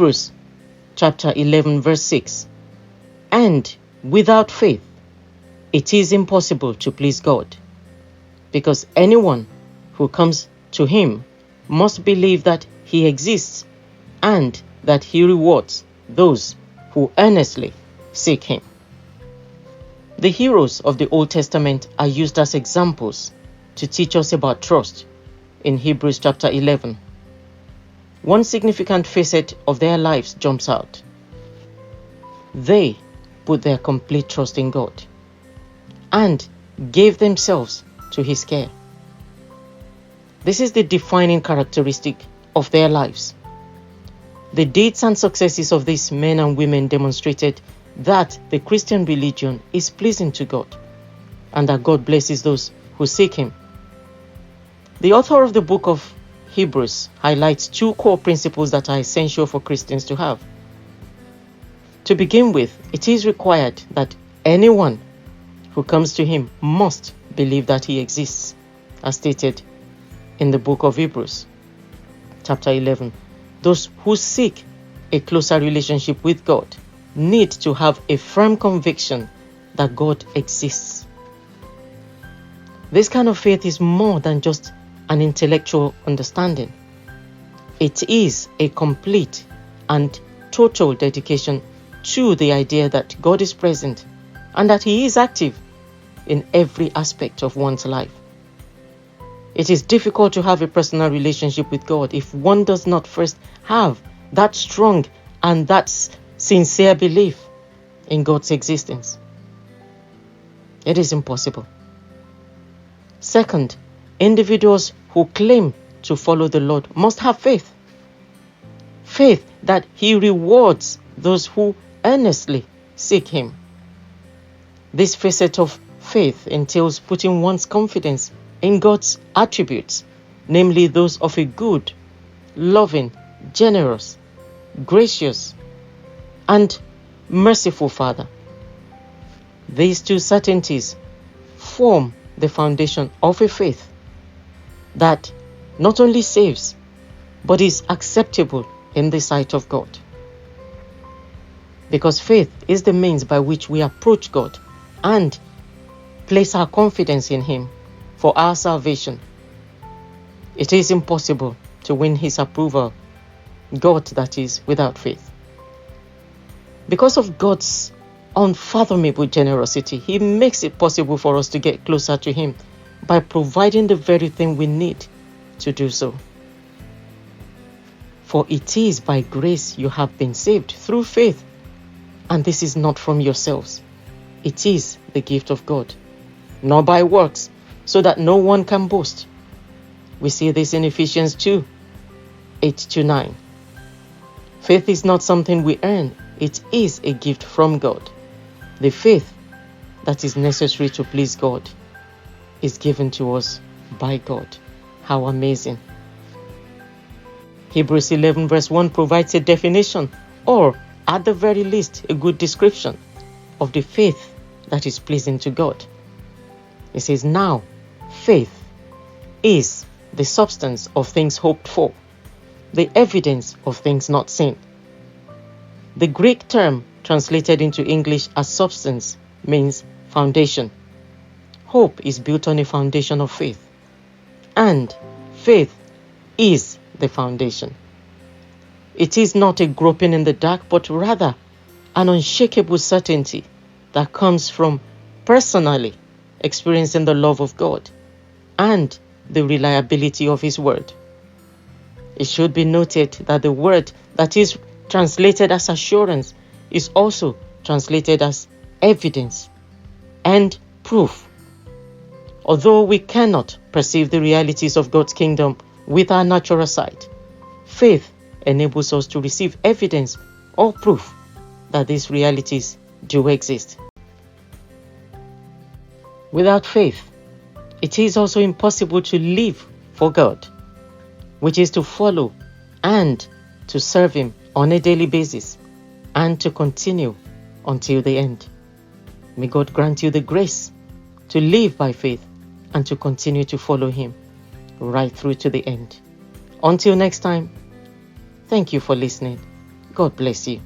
Hebrews chapter 11 verse 6. And without faith, it is impossible to please God, because anyone who comes to him must believe that he exists and that he rewards those who earnestly seek him. The heroes of the Old Testament are used as examples to teach us about trust in Hebrews chapter 11. One significant facet of their lives jumps out. They put their complete trust in God and gave themselves to his care. This is the defining characteristic of their lives. The deeds and successes of these men and women demonstrated that the Christian religion is pleasing to God and that God blesses those who seek him. The author of the book of Hebrews highlights two core principles that are essential for Christians to have. To begin with, it is required that anyone who comes to him must believe that he exists, as stated in the book of Hebrews, chapter 11. Those who seek a closer relationship with God need to have a firm conviction that God exists. This kind of faith is more than just an intellectual understanding. It is a complete and total dedication to the idea that God is present and that he is active in every aspect of one's life. It is difficult to have a personal relationship with God if one does not first have that strong and that sincere belief in God's existence. It is impossible. Second, individuals who claim to follow the Lord must have faith. Faith that he rewards those who earnestly seek him. This facet of faith entails putting one's confidence in God's attributes, namely those of a good, loving, generous, gracious, and merciful Father. These two certainties form the foundation of a faith that not only saves, but is acceptable in the sight of God. Because faith is the means by which we approach God and place our confidence in him for our salvation. It is impossible to win his approval, God that is, without faith. Because of God's unfathomable generosity, he makes it possible for us to get closer to him by providing the very thing we need to do so. For it is by grace you have been saved through faith, and this is not from yourselves. It is the gift of God, not by works, so that no one can boast. We see this in Ephesians 2, 8-9. Faith is not something we earn. It is a gift from God. The faith that is necessary to please God is given to us by God. How amazing. Hebrews 11 verse 1 provides a definition, or at the very least, a good description of the faith that is pleasing to God. It says, now, faith is the substance of things hoped for, the evidence of things not seen. The Greek term translated into English as substance means foundation. Hope is built on a foundation of faith, and faith is the foundation. It is not a groping in the dark, but rather an unshakable certainty that comes from personally experiencing the love of God and the reliability of his word. It should be noted that the word that is translated as assurance is also translated as evidence and proof. Although we cannot perceive the realities of God's kingdom with our natural sight, faith enables us to receive evidence or proof that these realities do exist. Without faith, it is also impossible to live for God, which is to follow and to serve him on a daily basis and to continue until the end. May God grant you the grace to live by faith and to continue to follow him right through to the end. Until next time, thank you for listening. God bless you.